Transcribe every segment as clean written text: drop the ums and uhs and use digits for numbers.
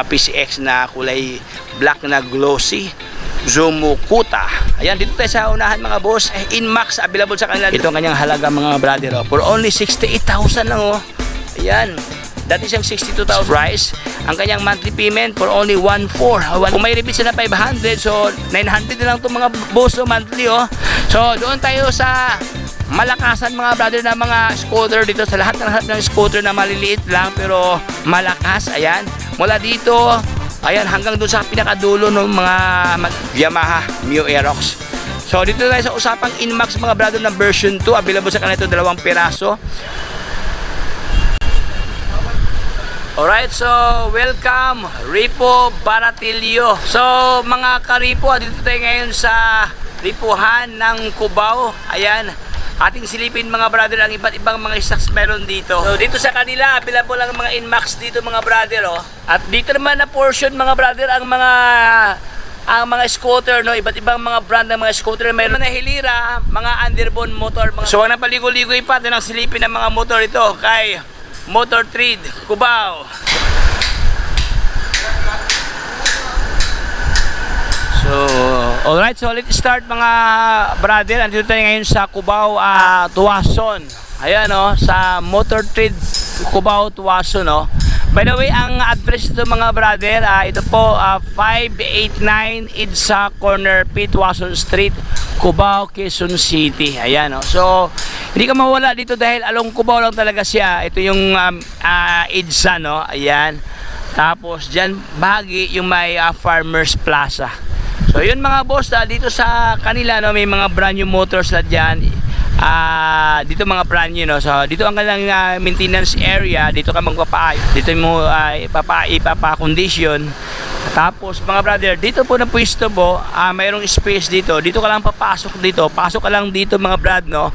PCX na kulay black na glossy Zumukuta. Ayan, dito tayo sa unahan mga boss. Inmax available sa kanila. Ito ang kanyang halaga mga brother, oh. For only 68,000 lang, oh. Ayan, dati siyang 62,000 price. Ang kanyang monthly payment for only 1,400. Kung may rebate sila 500, so 900 na lang itong mga boss, oh, monthly, oh. So doon tayo sa malakasan mga brother na mga scooter dito, sa lahat ng scooter na maliliit lang pero malakas. Ayan, mula dito, ayan, hanggang doon sa pinakadulo ng mga Yamaha Mio Aerox. So dito tayo sa usapang Inmax mga brother ng version 2. Available sa kanila ito 2 piraso. Alright, so welcome Ripo Baratillo. So mga ka-Ripo, dito tayo ngayon sa Ripuhan ng Cubao. Ayan, ating silipin mga brother ang iba't ibang mga stocks meron dito. So dito sa kanila, available ang mga Inmax dito mga brother, oh. At dito naman na portion mga brother ang mga scooter, no, iba't ibang mga brand ng mga scooter. Mayroon na Hilira, mga Underbone motor, mga... So ang napaligo-ligoy pa din ang silipin ng mga motor ito kay Motor Trade Cubao. So, alright, so let's start mga brother. Andito tayo ngayon sa Cubao, Tuwason. Ayan, oh, sa Motor Trade Cubao, Tuwason, oh. By the way, ang address ito mga brother, ito po 589 Idsa Corner P, Tuwason Street, Cubao, Quezon City. Ayan, oh. So, hindi ka mawala dito dahil along Cubao lang talaga siya. Ito yung Idsa, no? Ayan. Tapos dyan bahagi yung may Farmers Plaza. So yun mga boss, dito sa kanila, no, may mga brand new motors na dyan. Dito mga brand new, no. So dito ang kanilang maintenance area. Dito ka magpapaayos, dito mo ipapa-condition. Tapos mga brother, dito po na pwesto mo, mayroong space dito. Dito ka lang papasok dito. Pasok ka lang dito mga brad, no.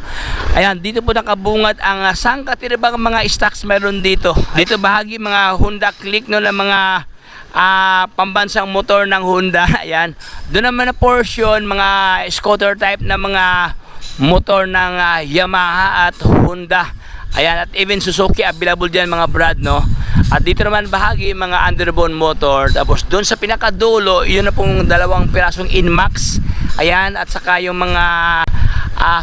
Ayan, dito po nakabungat ang sangkatirbang mga stocks meron dito. Dito bahagi mga Honda Click, no, na mga pambansang motor ng Honda. Ayan. Doon naman na portion mga scooter type na mga motor ng Yamaha at Honda. Ayan, at even Suzuki available dyan mga brad, no. At dito naman bahagi mga Underbone motor. Tapos doon sa pinakadulo, yun na pong 2 pirasong Inmax. Ayan, at saka yung mga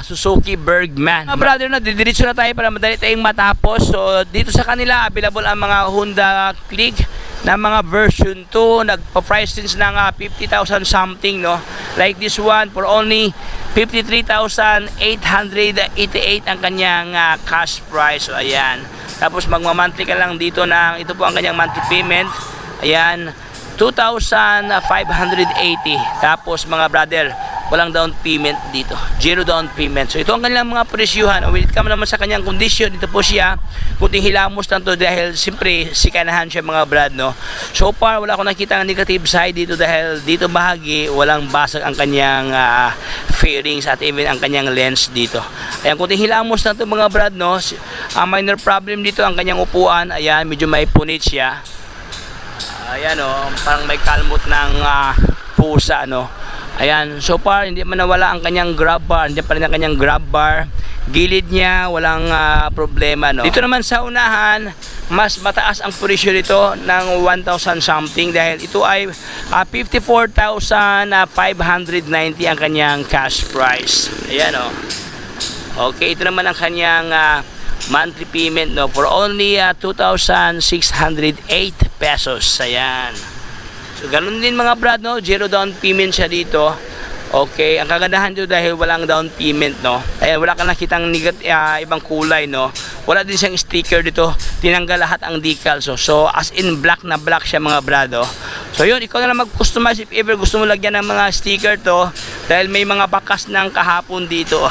Suzuki Bergman. Mga brother, na didiretso na tayo para madali tayong matapos. So dito sa kanila available ang mga Honda Click na mga version 2, nagpa-price since ng 50,000 something, no. Like this one for only 53,888 ang kanyang cash price. So ayan. Tapos magma-monthly ka lang dito ng, ito po ang kanyang monthly payment. Ayan, 2,580. Tapos mga brother, walang down payment dito, 0 down payment. So ito ang kanilang mga presyuhan. When it comes naman sa kanyang condition, dito po siya kunting hilamos lang to dahil siyempre sikanahan siya mga brad, no. So far wala akong nakita ng negative side dito dahil dito bahagi walang basag ang kanyang fairings at even ang kanyang lens dito. Ayan, kunting hilamos lang to mga brad, no. Ang minor problem dito ang kanyang upuan. Ayan, medyo may punit siya. Ayan, oh, parang may kalmot ng pusa, no. Ayan, so far hindi man nawala ang kanyang grab bar, hindi pa rin ang kanyang grab bar. Gilid niya, walang problema, no. Dito naman sa unahan, mas mataas ang presyo nito ng 1,000 something dahil ito ay 54,590 ang kanyang cash price. Ayan, oh. Okay, ito naman ang kanyang monthly payment, no, for only 2,608 pesos. Ayan. So ganun din mga brad, no, 0 down payment siya dito. Okay, ang kagandahan dito dahil walang down payment, no. Ayan, wala ka nakitang ibang kulay, no. Wala din siyang sticker dito. Tinanggal lahat ang decal. So as in black na black siya mga brad, oh. So yun, ikaw na lang mag-customize if ever gusto mo lagyan ng mga sticker to dahil may mga bakas ng kahapon dito.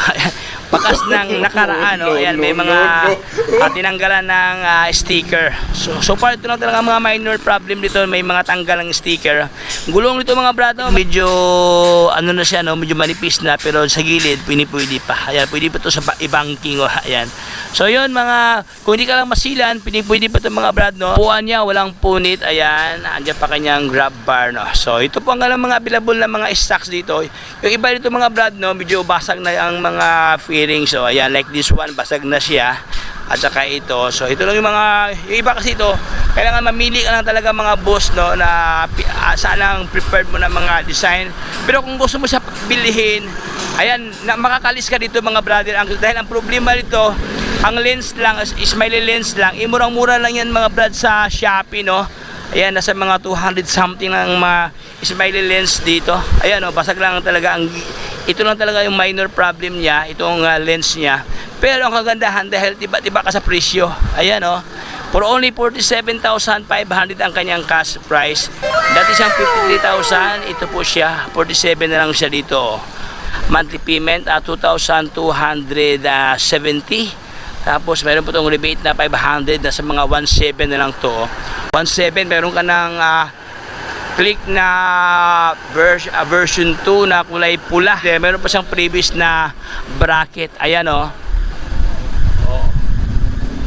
Bakas ng nakaraan, no? Ayan, may mga tinanggalan ng sticker. So far ito lang talaga mga minor problem dito, may mga tanggal ng sticker. Gulong nito mga brado, medyo ano na siya, no, medyo manipis na pero sa gilid pwede pa. Ayan, pwede pa to sa i-banking, oh. Ayan. So yun mga, kung hindi ka lang masilan, pwede pa to mga brad, no. Puan niya walang punit. Ayan, andyan pa kanyang grab bar, no. So ito po ang mga available na mga stocks dito. Yung iba dito mga brad, no, medyo basag na ang mga fairings. So ayan, like this one, basag na siya. at saka ito. So ito lang yung iba kasi ito, kailangan mamili ka lang talaga mga boss, no, na saan ang preferred mo na mga design. Pero kung gusto mo siya bilhin, ayan, makakalis ka dito mga brother. Dahil ang problema dito, ang lens lang, Smiley lens lang, murang-mura lang yan mga brad sa Shopee, no. Ayan, nasa mga 200 something ang mga Smiley lens dito. Ayan, oh, basag lang talaga. Ito lang talaga yung minor problem niya, itong lens niya. Pero ang kagandahan, dahil tiba-tiba ka sa presyo. Ayan, oh, for only 47,500 ang kanyang cash price. Dati siyang 53,000, ito po siya, 47 na lang siya dito. Monthly payment at 2,270. Tapos meron po itong rebate na 500, na sa mga 1,700 na lang to. 1,700, meron ka ng click na version 2 na kulay pula. Meron pa siyang previous na bracket. Ayan, oh.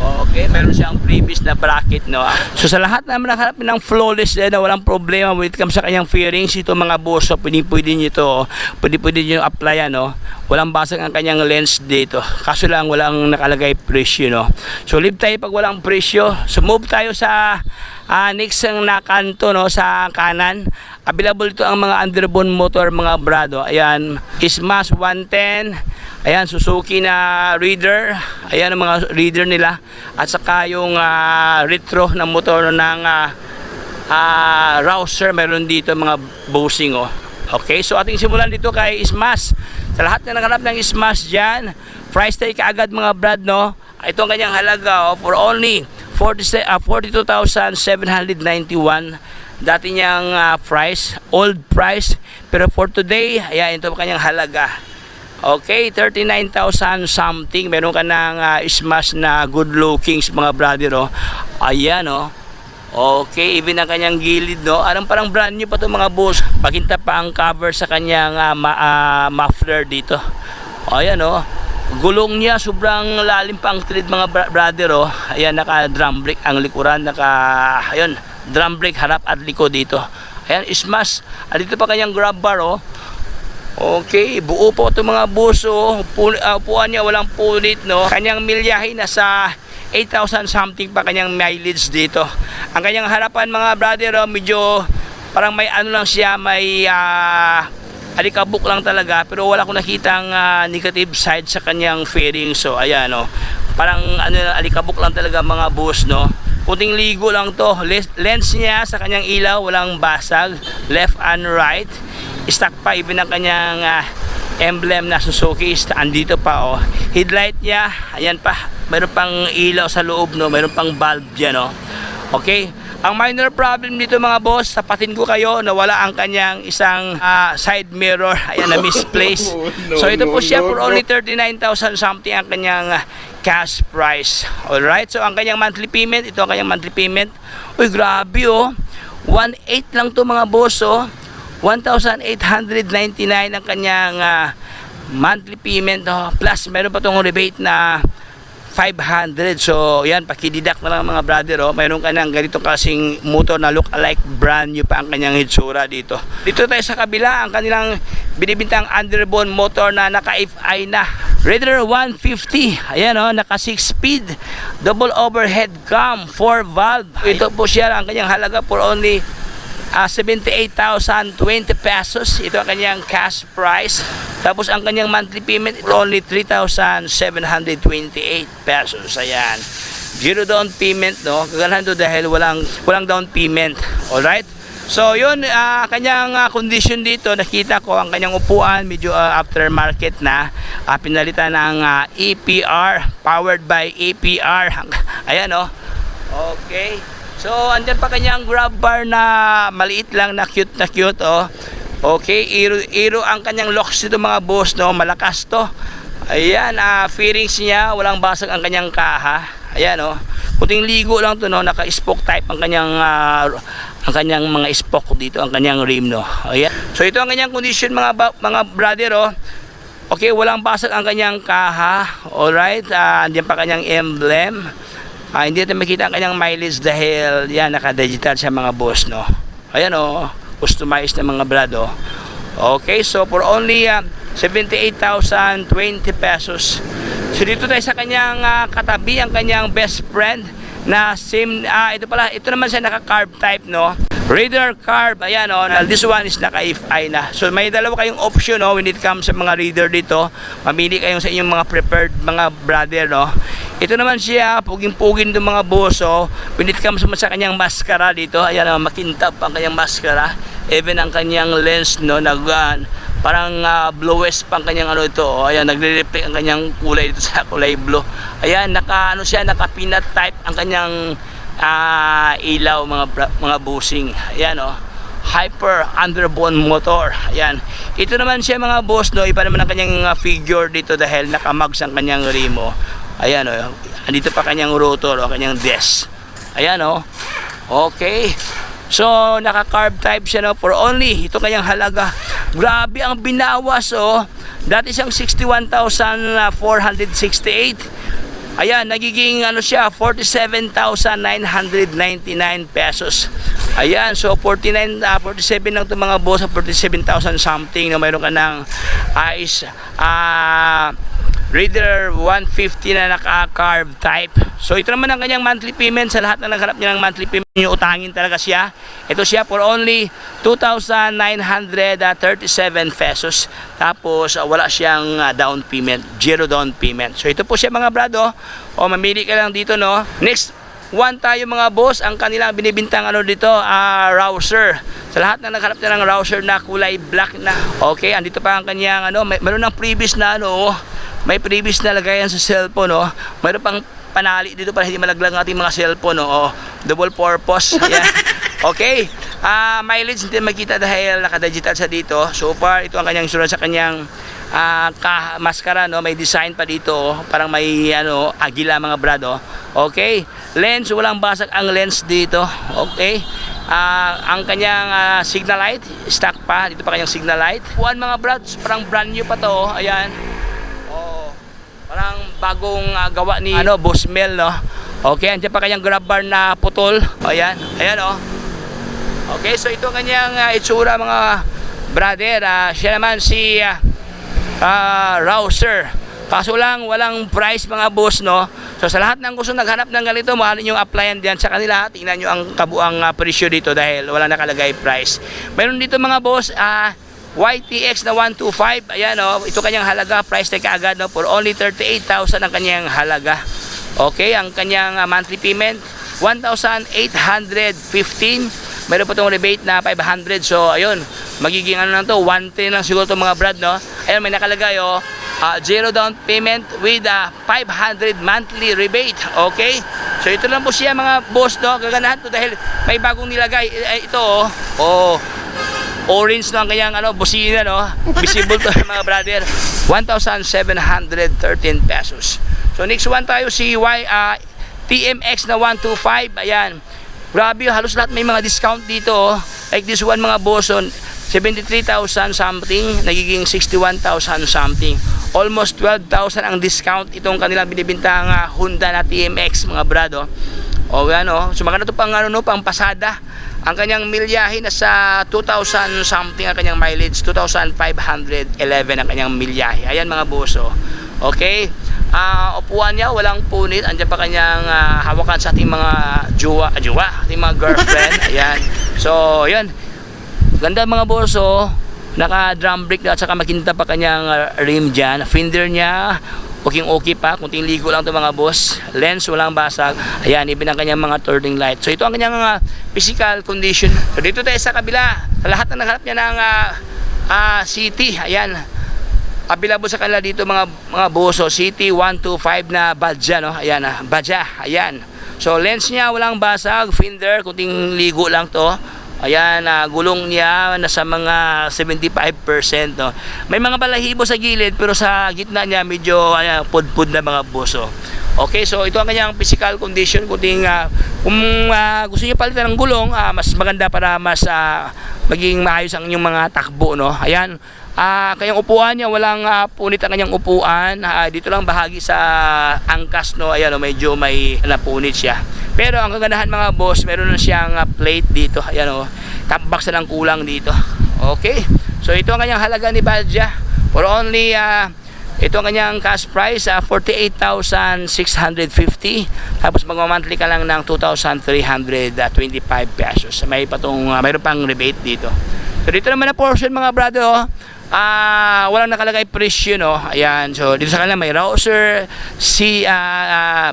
Okay, meron siyang previous na bracket, no. So sa lahat na nakaharap ng flawless na walang problema when it comes sa kanyang fairings, ito mga boss, so pwede niyo ito, pwede niyo apply, no. Walang basag ang kanyang lens dito. Kaso lang walang nakalagay presyo, no. So leave tayo pag walang presyo. So move tayo sa next ang nakanto, no, sa kanan. Available ito ang mga underbone motor mga brado. Ayan, Smash 110. Ayan, Suzuki na Raider. Ayan ang mga Raider nila. At saka yung retro na motor ng Rouser. Meron dito mga bossing, oh. Okay, so ating simulan dito kay Smash. Sa lahat na naganap ng Smash dyan, price tag kaagad mga brad, no. Ito ang kanyang halaga, oh, for only 42,791. Dati niyang price, old price. Pero for today, ayan, ito ang kanyang halaga. Okay, 39,000 something. Meron ka ng Smash na good looking mga brother, oh. Ayan, oh. Okay, even ang kanyang gilid, no. Parang brand new pa to mga boss. Paginta pa ang cover sa kanyang muffler dito. Ayan, oh. Gulong niya sobrang lalim pa ang thread mga brother, oh. Ayan, naka drum brake ang likuran, ayun, drum brake harap at likod dito. Ayan, Smash. Dito pa kanyang grab bar, oh. Okay, buo po ito mga boss, oh. Upuan niya walang punit, no. Kanyang milyahe nasa 8,000 something pa kanyang mileage dito. Ang kanyang harapan mga brother, oh, medyo parang may ano lang siya, may alikabok lang talaga, pero wala akong nakitang negative side sa kanyang fairing. So ayan, oh, parang alikabok lang talaga mga boss, no. Kunting ligo lang to. Lens niya sa kanyang ilaw walang basag, left and right. Stock pa, even ang kanyang emblem na Suzuki andito pa, oh. Headlight niya, ayan pa, mayroon pang ilaw sa loob, no. Mayroon pang bulb dyan, no. Okay, ang minor problem dito mga boss, tapatin ko kayo na wala ang kanyang isang side mirror. Ayan, na misplaced. So ito po siya for only 39,000 something ang kanyang cash price. Alright, so ang kanyang monthly payment, ito ang kanyang monthly payment. Uy, grabe, oh. 1,800 lang to mga boss, oh. 1,899 ang kanyang monthly payment, oh. Plus meron pa tong rebate na 500. So yan, pakididak na lang mga brother, oh. Mayroon ka ng ganito kasing motor na look alike, brand new pa ang kanyang hitsura dito. Dito tayo sa kabila, ang kanilang binibintang underbone motor na naka-FI na Raider 150. Ayan, oh, naka 6 speed, double overhead cam, 4 valve. Ito po siya, ang kanyang halaga for only 78,020 pesos. Ito ang kanyang cash price. Tapos ang kanyang monthly payment for only 3,728 pesos. Ayan, zero down payment, no. Kaganahan to dahil walang down payment. Alright, so yun, kanyang condition dito, nakita ko ang kanyang upuan medyo aftermarket na, pinalitan ng EPR, powered by EPR. Ayan, oh. Okay, so andyan pa kanyang grab bar na maliit lang na cute, oh. Okay, iro ang kanyang locks dito mga boss, no. Malakas to. Ayan, fairings niya walang basag ang kanyang kaha. Ayan, oh. Kunting ligo lang to, no. Naka-spoke type ang kanyang mga spoke dito, ang kanyang rim, no. Ayan. So ito ang kanyang condition mga brother, oh. Okay, walang basag ang kanyang kaha. Alright, andyan pa kanyang emblem. Hindi natin makita ang kanyang mileage dahil yan, naka-digital siya mga boss, no. Ayan, oh, customized na mga brado. Okay, so for only 78,020 pesos So dito tayo sa kanyang katabi, ang kanyang best friend na same, ito naman siya naka-carb type, no? Reader carb, ayan, oh, this one is naka-FI na. So may dalawa kayong option, no, when it comes sa mga reader dito. Mamili kayong sa inyong mga preferred mga brother, no. Ito naman siya, puging-pugin ng mga boss, oh, when it comes sa kanyang maskara dito. Ayan, oh, makintab ang kanyang maskara. Even ang kanyang lens, no, parang bluish pang kanyang ano ito, oh. Ayan, nagre-reflect ang kanyang kulay dito sa kulay blue. Ayan, naka peanut type ang kanyang ilaw, mga busing. Ayan, oh, hyper underbone motor. Ayan, ito naman siya mga boss, no, iba naman ang kanyang figure dito dahil nakamags ang kanyang remo. Ayan, oh, andito pa kanyang rotor, oh, kanyang desk. Ayan, oh, okay. So naka carb type siya, no, for only ito kanyang halaga. Grabe ang binawas, oh. Dati siyang 61,468. Ayan, nagiging ano siya, 47,999 pesos. Ayan, so 47 lang itong mga boss, 47,000 something, no, mayroon ka ng Reader 150 na naka-carb type. So ito naman ang kanyang monthly payment. Sa lahat na naghanap niya ng monthly payment, yung utangin talaga siya. Ito siya for only 2,937 pesos. Tapos wala siyang down payment, 0 down payment. So ito po siya mga brado. O mamili ka lang dito, no. Next one tayo mga boss, ang kanilang binibintang ano dito, Rouser. Sa lahat na naghanap niya ng Rouser na kulay black na. Okay, andito pa ang kanyang ano, meron ng previous na ano, may previous na lagayan sa cellphone, no. Mayroon pang panali dito para hindi malaglag ang ating mga cellphone, no. Oh, double purpose. Ayan. Okay. Mileage hindi makita dahil naka-digital sa dito. So far, ito ang kanyang insurance sa kanyang maskara, no. May design pa dito, oh. Parang may ano, agila mga brado. Okay. Lens, walang basag ang lens dito. Okay. Ang kanyang signal light, stock pa. Dito pa kanyang signal light. One mga brads, parang brand new pa to, oh. Ayan. Parang bagong gawa ni ano, Boss Mel, no. Okay, andiyan pa kanyang grab bar na putol. Ayan, ayan, oh. Okay, so ito kanyang itsura mga brother. Siya naman si Rouser. Kaso lang walang price mga boss, no. So sa lahat ng gusto naghanap ng ganito, mahalin yung applyan diyan sa kanila. Tingnan nyo ang kabuang presyo dito dahil wala nakalagay price. Meron dito mga boss, YTX na 125, ayan, oh, ito kanyang halaga, price tag kaagad, no, for only 38,000 ang kanyang halaga. Okay, ang kanyang monthly payment 1,815. Meron pa itong rebate na 500. So ayun, magiging ano lang to, 110 lang siguro itong mga brad, no. Ayun, may nakalagay, oh, 0 down payment with 500 monthly rebate. Okay, so ito lang po siya mga boss, no. Gaganahan to dahil may bagong nilagay ito, oh, orange na ang kanyang ano, busina, no. Visible to mga brother. 1,713 pesos. So next one tayo si TMX na 125. Ayan, grabe, halos lahat may mga discount dito, oh. Like this one mga boss, 73,000 something, nagiging 61,000 something. Almost 12,000 ang discount itong kanilang binibintang Honda na TMX mga brado. O yan, oh. So maganda to pang ano, no, pang pasada. Ang kanyang milyahe nasa 2,000 something ang kanyang mileage, 2,511 ang kanyang milyahe. Ayan mga boso. Okay. Upuan niya, walang punit. Andiyan pa kanyang hawakan sa ating mga jowa, ating mga girlfriend. Ayan. So, yan. Ganda mga boso. Naka drum brake at saka makinta pa kanyang rim dyan. Fender niya, okay pa, kunting ligo lang to mga boss. Lens walang basag. Ayan, even ang kanyang mga turning light. So ito ang kanyang physical condition. So dito tayo sa kabila. Sa lahat na naghanap niya ng city, ayan, available sa kanila dito mga boss. So city 125 na Badja, no. Ayan, Badja, ayan. So lens niya walang basag, fender kunting ligo lang to. Ayan, gulong niya nasa mga 75%, no. May mga balahibo sa gilid pero sa gitna niya medyo pudpud na mga boso. Okay, so ito ang kanyang physical condition. Kung gusto niyo palitan ng gulong, mas maganda para mas maging maayos ang inyong mga takbo, no. Ayan, kanyang upuan niya walang punit ang kanyang upuan. Dito lang bahagi sa angkas, no. Ayan, medyo may napunit siya. Pero ang kagandahan mga boss, meron na siyang plate dito. Ayan, oh, top box na lang kulang dito. Okay, so ito ang kanyang halaga ni Badja for only Ito ang kanyang cash price, 48,650. Tapos magma-monthly ka lang ng 2,325 pesos. Mayroon pang rebate dito. So dito naman na portion mga brother, oh. Walang nakalagay presyo, no. Ayan, so dito sa kanila may Rouser,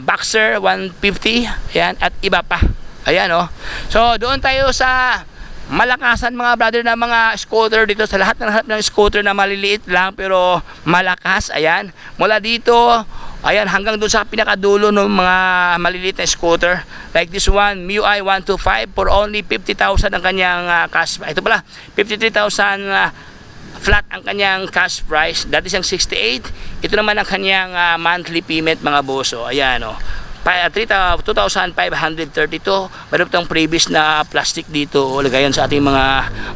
Boxer 150, ayan, at iba pa. Ayan, oh. So doon tayo sa malakasan mga brother na mga scooter dito, sa lahat ng scooter na maliliit lang pero malakas. Ayan, mula dito, ayan, hanggang doon sa pinakadulo ng mga maliliit na scooter like this one, MIUI 125 for only 50,000 ang kanyang cash. Ito pala 53,000 flat ang kanyang cash price. Dati siyang 68. Ito naman ang kanyang monthly payment mga boso. Ayan, oh, 2,532. Meron itong previous na plastic dito, o lagayan sa ating mga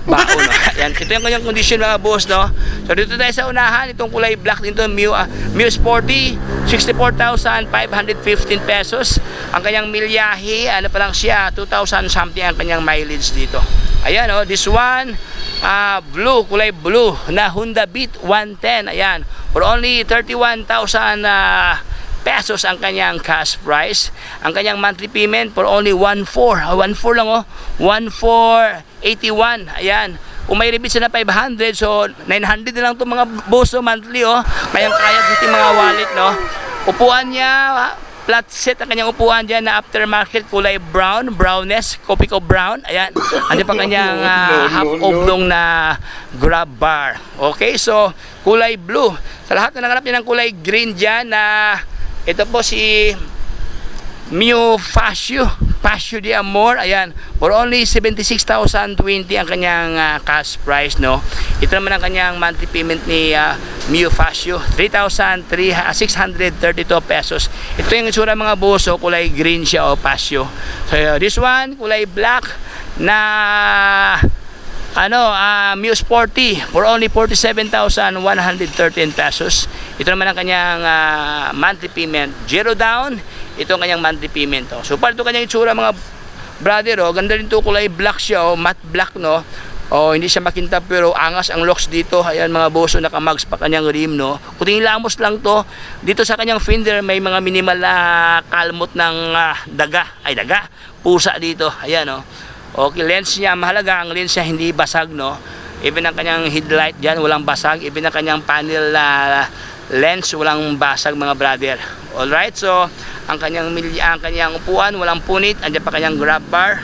baon, no? Ayan, ito yung kanyang condition mga boss, no? So dito tayo sa unahan, itong kulay black dito, Miu Sporty, 64,515 pesos. Ang kanyang milyahe, ano pa lang siya, 2,000 something ang kanyang mileage dito. Ayan, oh, this one, blue, kulay blue na Honda Beat 110. Ayan, for only 31,000 pesos ang kanyang cash price. Ang kanyang monthly payment for only 1,400. 1,400 lang, oh, 1,481. Ayan, kung may rebate na 500, so 900 na lang itong mga boso monthly, oh. Kayang-kaya sa ating mga wallet, no. Upuan niya, flat set ang kanyang upuan dyan na aftermarket, kulay brown, brownness, coffee co brown. Ayan, andyan pa kanyang half oblong na grab bar. Okay, so kulay blue. Sa lahat na nanganap niya ng kulay green dyan, na ito po si Mio Fascio de Amor. Ayan, for only 76,020 ang kanyang cash price, no. Ito naman ang kanyang monthly payment ni Mio Fascio, 3,632 pesos. Ito yung itsura mga boso, kulay green siya, o Fascio. So this one, kulay black na Mio Sporty for only 47,113 pesos. Ito naman ang kanyang monthly payment, 0 down. Ito ang kanyang monthly payment, oh. So para ito kanyang itsura mga brother, oh. Ganda rin ito, kulay black siya, oh, matte black, no. Oh, hindi siya makintab pero angas ang locks dito. Ayan mga boso, nakamags pa kanyang rim, no. Kuting lamos lang to. Dito sa kanyang fender may mga minimal na kalmot ng pusa dito. Ayan, oh. Okay, lens niya mahalaga, ang lens niya hindi basag, no. Even ang kanyang headlight diyan walang basag, even ang kanyang panel lens walang basag mga brother. All right, so ang kanyang upuan walang punit, andiyan pa kanyang grab bar.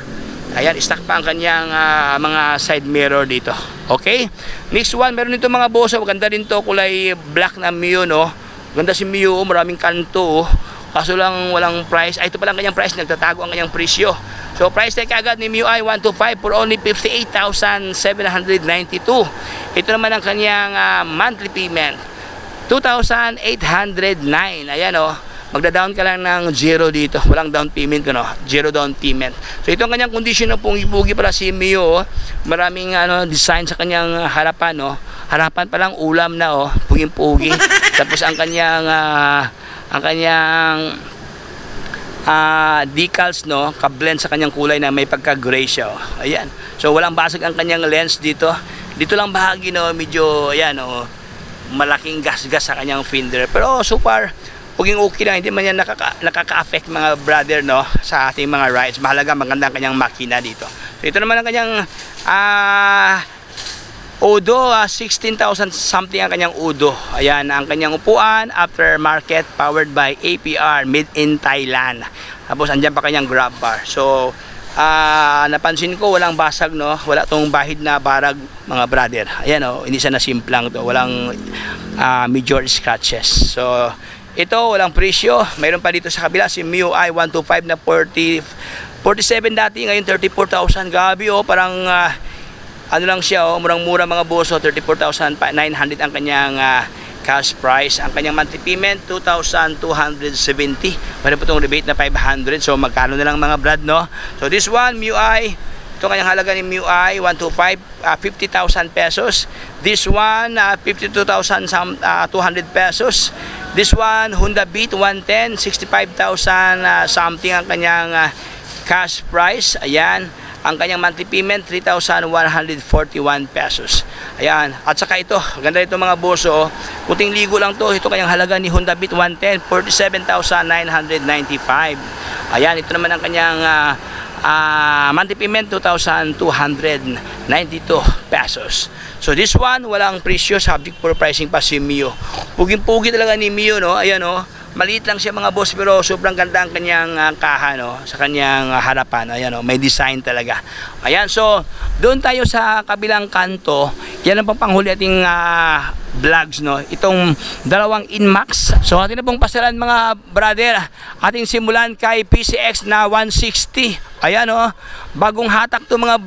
Ayan, stock pa ang kanyang mga side mirror dito. Okay, next one, meron dito mga boss, maganda din to, kulay black na Mio, no. Ganda si Mio, maraming kanto, oh. Kaso lang walang price. Ito pa lang kanyang price, nagtatago ang kanyang presyo. So price tag agad ni MIUI 125 for only 58,792. Ito naman ang kanyang monthly payment, 2,809. Ayan, oh, magda-down ka lang ng 0 dito. Walang down payment, no? 0 down payment. So ito ang kanyang condition, no, pugi-pugi para si Mio, oh. Maraming design sa kanyang harapan, no. Harapan pa lang ulam na, oh, puging-pugi. Tapos ang kanyang decals, no, ka-blend sa kanyang kulay na may pagka-gray siya, oh. Ayan. So walang basag ang kanyang lens dito. Dito lang bahagi, no, medyo ayan, oh, malaking gas-gas sa kanyang fender. Pero so far puging okay lang, hindi man yan nakaka-affect mga brother, no, sa ating mga rides. Mahalaga maganda ang kanyang makina dito. So ito naman ang kanyang Udo, 16,000 something ang kanyang Udo. Ayan, ang kanyang upuan, aftermarket, powered by APR, made in Thailand. Tapos andyan pa kanyang grab bar. So napansin ko walang basag, no, wala tong bahid na barag mga brother. Ayan, oh, hindi siya nasimplang to, walang major scratches. So ito walang presyo. Mayroon pa dito sa kabila si MIUI 125 na 47 dati, ngayon 34,000. Gabi, oh, parang ano lang siya, oh, murang-mura mga boso, 34,900 ang kanyang cash price. Ang kanyang monthly payment, 2,270. Mayroon po itong rebate na 500. So magkano na lang mga brad, no? So this one, MIUI, ito kanyang halaga ni MIUI 125, 50,000 pesos. This one, 52,200 pesos. This one, Honda Beat 110, 65,000 something ang kanyang cash price. Ayan. Ang kanyang monthly payment, 3,141 pesos. Ayan, at saka ito, ganda ito mga boss, oh. Puting ligo lang to, ito kanyang halaga ni Honda Beat 110, 47,995. Ayan, ito naman ang kanyang monthly payment, 2,292 pesos. So this one, walang presyo, subject for pricing pa si Mio. Puging-pugi talaga ni Mio, no? Ayan, no? Maliit lang siya mga boss, pero sobrang ganda ang kanyang kaha, no? Sa kanyang harapan. Ayan, no? May design talaga. Ayan, so doon tayo sa kabilang kanto. Yan ang panghuli ating vlogs, no? Itong dalawang Inmax. So atin na pong pasalan mga brother. Ating simulan kay PCX na 160. Ayan, oh. Bagong hatak to mga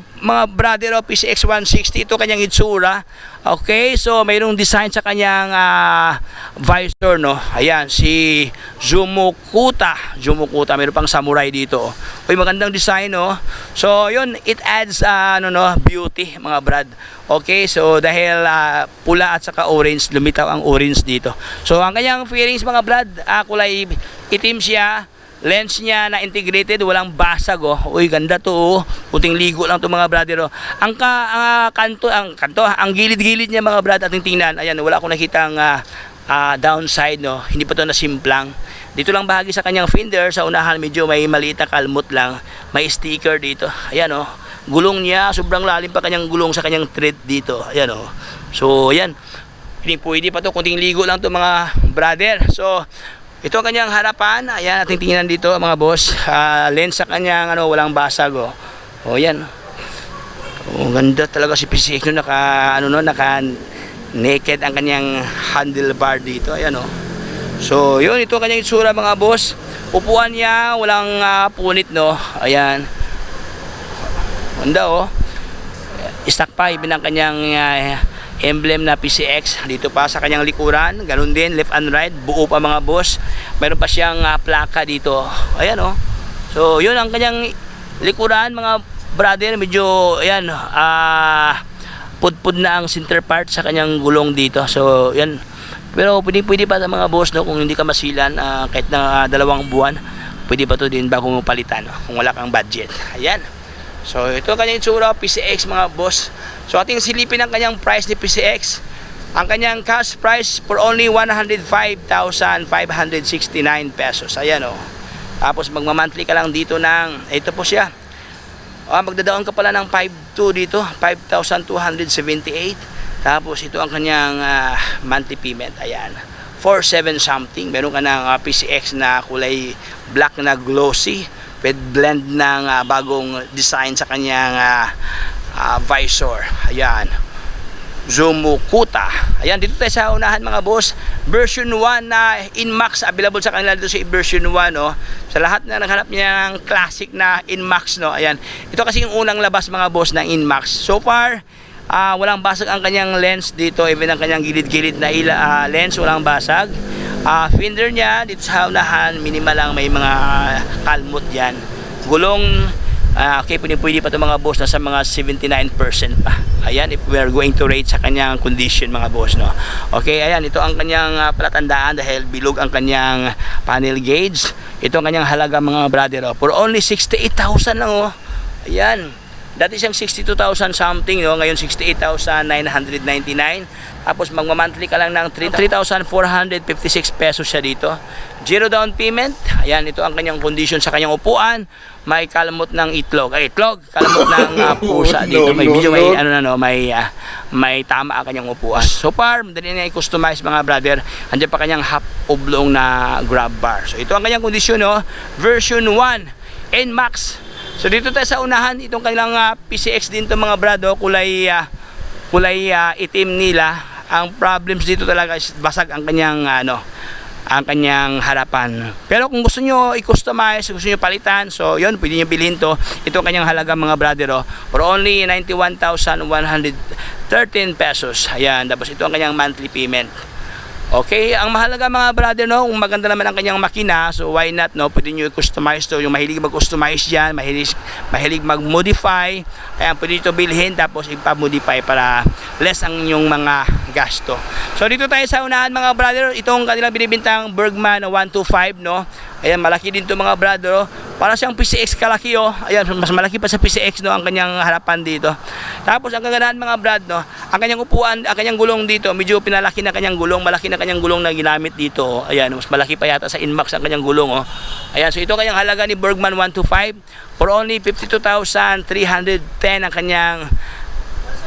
brother, oh, PCX 160. Ito kanyang itsura. Okay, so mayroong design sa kanyang visor, no? Ayan, si Zumukuta. Mayroon pang samurai dito, oh. Uy, magandang design, no? So yun, it adds beauty mga brad. Okay, so dahil pula at saka orange, lumitaw ang orange dito. So ang kanyang fairings mga brad, kulay itim siya. Lens niya na integrated, walang basag, oh. Uy, ganda to, oh. Puting ligo lang to mga brother, oh. Ang gilid-gilid niya mga brad, ating tingnan. Ayan, wala akong nakitang downside, no. Hindi pa to nasimplang. Dito lang bahagi sa kanyang fender, sa unahan medyo may maliit na kalmot lang. May sticker dito. Ayan, oh. Gulong niya, sobrang lalim pa kanyang gulong sa kanyang thread dito. Ayan, oh. So, ayan. Pwede pa to, kunting ligo lang to mga brother. So, ito ang kanyang harapan. Ayan, ating tingnan dito mga boss. Lens sa kanyang walang basag, oh. Oh, yan. Oh, ganda talaga si PCX no, naka naked ang kanyang handlebar dito. Ayan, oh. So, yun, ito ang kanyang itsura mga boss. Upuan niya, walang punit, no. Ayan. Ganda, oh. Stock pa ibin ang kanyang emblem na PCX dito pa sa kanyang likuran, ganun din left and right, buo pa mga boss. Mayroon pa siyang plaka dito. Ayan, oh. So yun ang kanyang likuran mga brother, medyo ayan, pudpud na ang center part sa kanyang gulong dito. So yan, pero pwede pa sa mga boss, no, kung hindi ka masilan, kahit na 2 buwan, pwede pa to din bago mo palitan, no, kung wala kang budget. Ayan. So ito ang kanyang itsura PCX mga boss. So ating silipin ang kanyang price ni PCX. Ang kanyang cash price for only 105,569 pesos. Ayan, oh. Tapos magmamonthly ka lang dito ng, ito po siya. Magdadaon ka pala ng 5,200 dito, 5,278. Tapos ito ang kanyang monthly payment. Ayan, 4,700 something. Meron ka ng PCX na kulay black na glossy with blend ng bagong design sa kanyang visor. Ayan, Zumukuta. Ayan, dito tayo sa unahan mga boss, version 1 na Inmax available sa kanila dito sa version 1, no. Sa lahat na naghanap niya ng classic na Inmax, no. Ayan, ito kasi yung unang labas mga boss ng Inmax. So far, walang basag ang kanyang lens dito, even ang kanyang gilid-gilid na lens walang basag. Fender niya dito sa unahan, minimal lang, may mga kalmot yan. Gulong, okay, pwede pa ito mga boss, nasa mga 79% pa. Ayan, if we are going to rate sa kanyang condition mga boss, no. Okay, ayan, ito ang kanyang palatandaan dahil bilog ang kanyang panel gauge. Ito ang kanyang halaga mga brother, oh, for only 68,000 lang, oh. Ayan, dati siyang 62,000 something, no? Ngayon 68,999. Tapos magmamonthly ka lang ng 3,456 pesos siya dito. 0 down payment. Ayan, ito ang kanyang condition sa kanyang upuan. May kalamot ng itlog. Kalamot ng pusa dito. May video, may tama ang kanyang upuan. So far, madali na i-customize mga brother. Andiyan pa kanyang half oblong na grab bar. So ito ang kanyang condition, no? Version 1 Inmax. So dito tayo sa unahan, itong kanilang PCX din to mga brado, kulay itim nila. Ang problems dito talaga is basag ang kanyang ang kanyang harapan. Pero kung gusto nyo i-customize, gusto nyo palitan, so yun, pwede nyo bilhin to. Ito ang kanyang halaga mga brother, for only 91,113 pesos. Ayan, tapos ito ang kanyang monthly payment. Okay, ang mahalaga mga brother, no, kung maganda naman ang kanyang makina, so why not, no, pwede nyo i-customize to. Yung mahilig mag-customize dyan, mahilig mag-modify, ayan, pwede ito bilhin tapos ipa-modify para less ang inyong mga gasto. So dito tayo sa unahan mga brother, itong kanilang binibintang Bergman 125, no. Ayan, malaki din to mga brother, para siyang PCX kalaki, oh. Ayan, mas malaki pa sa PCX, no, ang kanyang harapan dito. Tapos ang kagandahan mga brad, no, Ang kanyang upuan, ang kanyang gulong dito, medyo pinalaki na kanyang gulong, malaki na kanyang gulong na ginamit dito. Ayan, mas malaki pa yata sa Inmax ang kanyang gulong. Oh. Ayan, so ito kanyang halaga ni Bergman 125 for only 52,310 ang kanyang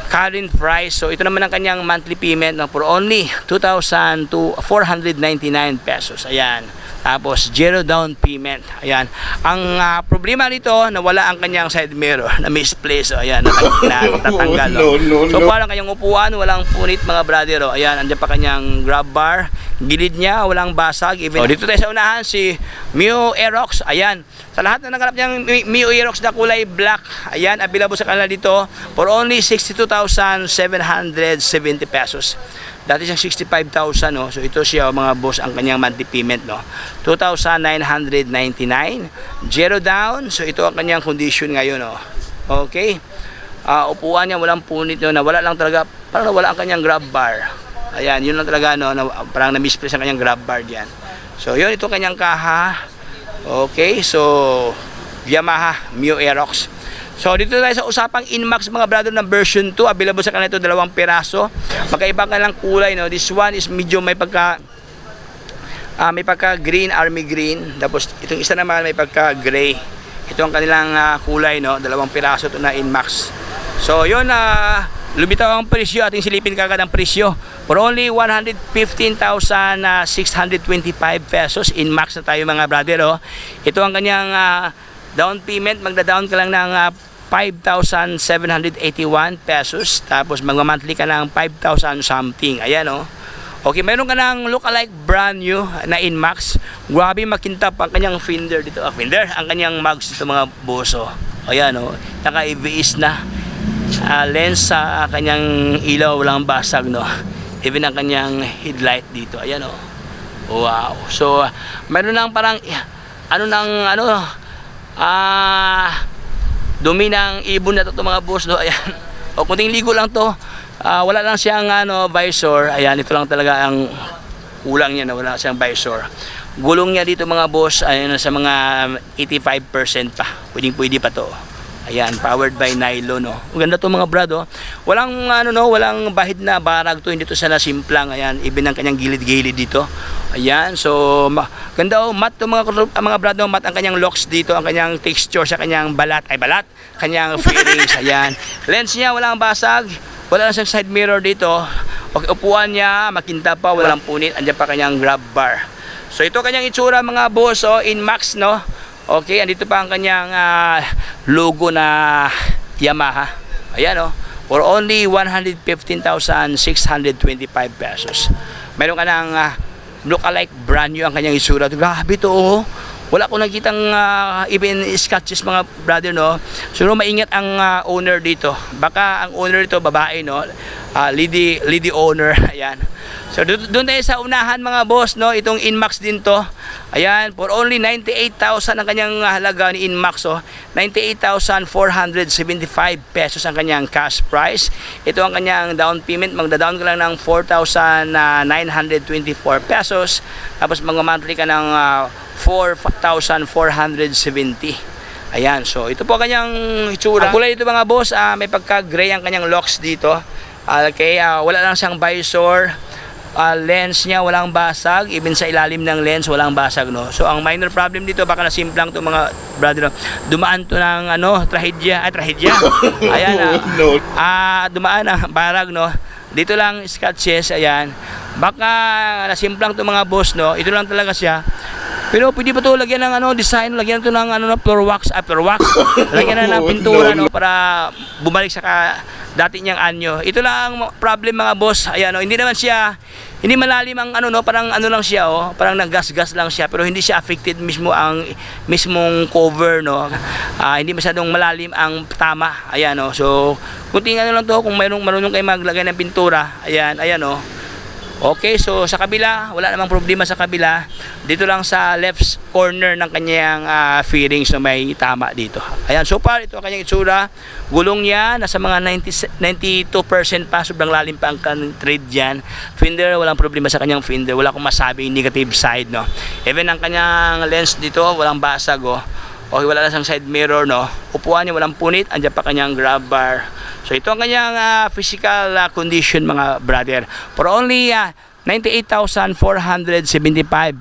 current price. So ito naman ang kanyang monthly payment no, for only 2,499 pesos. Ayan. Tapos zero down payment. Ayan. Ang problema nito, nawala ang kanyang side mirror na misplaced. So, ayan, natatanggal. So parang kanyang upuan, walang punit mga brother. Oh. Ayan, andyan pa kanyang grab bar. Gilid niya, walang basag. Even, dito tayo sa unahan, si Mio Aerox. Ayan. Sa lahat na naganap niyang Mio Aerox na kulay black, ayan, available sa kanila dito for only 62,770 pesos. Dati siyang 65,000, no? So ito siya mga boss ang kanyang monthly payment, no? 2,999, zero down. So ito ang kanyang condition ngayon, no? Okay. Upuan niya walang punit, no? Nawala lang talaga, parang nawala ang kanyang grab bar. Ayan, yun lang talaga, no? Parang na-misplace ang kanyang grab bar diyan. So yun, ito kanyang kaha. Okay, so Yamaha Mio Aerox. So dito tayo sa usapang Inmax mga brother ng version 2, available sa kanila ito 2 piraso. Magkaiba ka lang kulay, no. This one is medyo may pagka green, army green. Tapos itong isa naman may pagka gray. Ito ang kanilang kulay, no. 2 piraso ito na Inmax. So yun, lumitaw ang presyo, ating silipin kagad ang presyo. For only 115,625 pesos, Inmax na tayo mga brother, oh. Ito ang kanyang down payment, magda-down ka lang ng 5,781 pesos. Tapos magma-monthly ka ng 5,000 something. Ayan, oh. Okay, meron ka ng look-alike brand new na Inmax. Grabe makintab ang kanyang fender dito. Fender, ang kanyang mags dito mga boso. Ayan, oh. Naka-EVS na. Lens sa kanyang ilaw, walang basag, no. Even ang kanyang headlight dito. Ayan, oh. Wow. So, meron nang parang dumi ng ibon na to mga boss, no. Ayan. O kunting ligo lang to. Wala lang siyang visor. Ayan, ito lang talaga ang kulang niya na wala siyang visor. Gulong niya dito mga boss, ayun sa mga 85% pa. Pwedeng-pwede pa to. Ayan, powered by nylon, no. Maganda to mga brad, oh. Walang walang bahid na barag to, hindi to sana simplang. Ayan, even ang kanyang gilid-gilid dito. Ayan, so ganda, oh, matte to mga brad, no. Matte ang kanyang locks dito, ang kanyang texture sa kanyang balat, kanyang fairings. Ayan. Lens niya walang basag, wala lang siyang side mirror dito. Okay, upuan niya makintab pa, walang punit, andiyan pa kanyang grab bar. So ito kanyang itsura mga boss, oh, Inmax, no. Okay, andito pa ang kanyang logo na Yamaha. Ayan, oh. For only 115,625 pesos. Meron ka ng look-alike brand new ang kanyang itsura. Grabe to, oh. Wala ko nakitang even scratches mga brother, no. So maingat ang owner dito. Baka ang owner dito babae, no. Lady owner. Ayan. So doon tayo sa unahan mga boss, no. Itong Inmax din to. Ayan, for only 98,000 ang kanyang halaga ni Inmax, oh. 98,475 pesos ang kanyang cash price. Ito ang kanyang down payment, magda-down ka lang ng 4,924 pesos. Tapos mag-monthly ka ng 4,470. Ayan, so ito po kanyang itsura. Ang kulay dito mga boss, may pagka-gray ang kanyang locks dito. Okay, wala lang siyang visor. Lens niya walang basag, even sa ilalim ng lens walang basag, no. So ang minor problem dito, baka nasimplang to mga brother, no? Dumaan to ng trahedya. Ayan, dumaan ang barag, no. Dito lang scratches. Ayan, baka nasimplang to mga boss, no. Ito lang talaga siya. Pero pwede pa to lagyan ng design, lagyan to ng floor wax, lagyan na ng pintura, no, para bumalik sa dati niyang anyo. Ito lang ang problem mga boss. Ayan, no, hindi malalim ang parang lang siya, oh, parang naggas-gas lang siya, pero hindi siya affected mismo ang mismong cover, no. Hindi masyadong malalim ang tama. Ayan, no. So kunting lang to, kung marunong kayo maglagay ng pintura. Ayan, oh. Okay, so sa kabila, wala namang problema sa kabila. Dito lang sa left corner ng kanyang fairings na may tama dito. Ayan, so far ito ang kanyang itsura. Gulong niya nasa mga 92% pa, sobrang lalim pa ang thread diyan. Fender, walang problema sa kanyang fender. Wala akong masabing negative side, no. Even ang kanyang lens dito, walang basag, oh. Okay, wala lang siyang side mirror, no. Upuan niya walang punit, andiyan pa kanyang grab bar. So ito ang kanyang physical condition mga brother. For only 98,475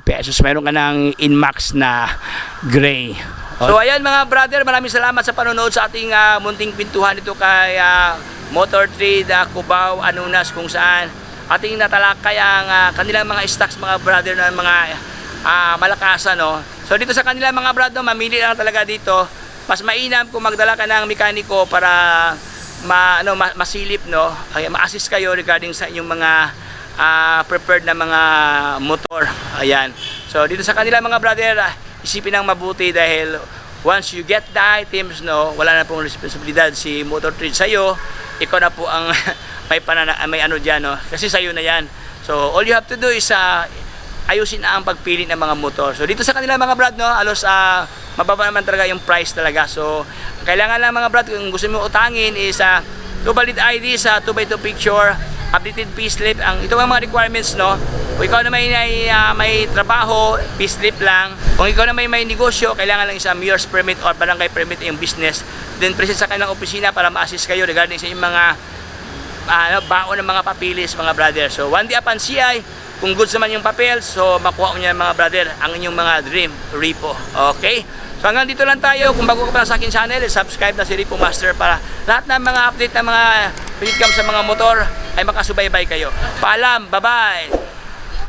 pesos, meron ka ng Inmax na gray. So ayan mga brother, maraming salamat sa panonood sa ating munting pintuhan ito kay Motor Trade Cubao, Anunas, kung saan ating natalakay ang kanilang mga stocks mga brother na mga malakasan, no? So dito sa kanila mga brother, mamili lang talaga dito. Mas mainam kung magdala ka ng mekaniko para masilip, no? Ma-assist kayo regarding sa inyong mga prepared na mga motor. Ayan. So dito sa kanila mga brother, isipin ng mabuti dahil once you get the items, no, wala na pong responsibilidad si Motor Trade sa iyo. Ikaw na po ang may ano diyan, no? Kasi sa iyo na 'yan. So all you have to do is ayusin na ang pagpili ng mga motor. So dito sa kanila mga brad, no, alos mababa naman talaga yung price talaga. So kailangan lang mga brad, kung gusto mo utangin is 2 valid ID sa 2x2 picture, updated payslip. Ito ang mga requirements, no. Kung ikaw na may trabaho, payslip lang. Kung ikaw na may negosyo, kailangan lang isang mayor's permit or barangay permit yung business. Then present sa kanilang opisina para ma-assist kayo regarding sa inyong mga baon ng mga papilis mga brother. So one day upon CI, kung goods naman yung papel, so makuha nyo mga brother ang inyong mga dream repo. Okay? So hanggang dito lang tayo. Kung bago ka pa sa akin channel, subscribe na si Repo Master para lahat ng mga update ng mga pinitcam sa mga motor ay makasubaybay kayo. Paalam, bye-bye!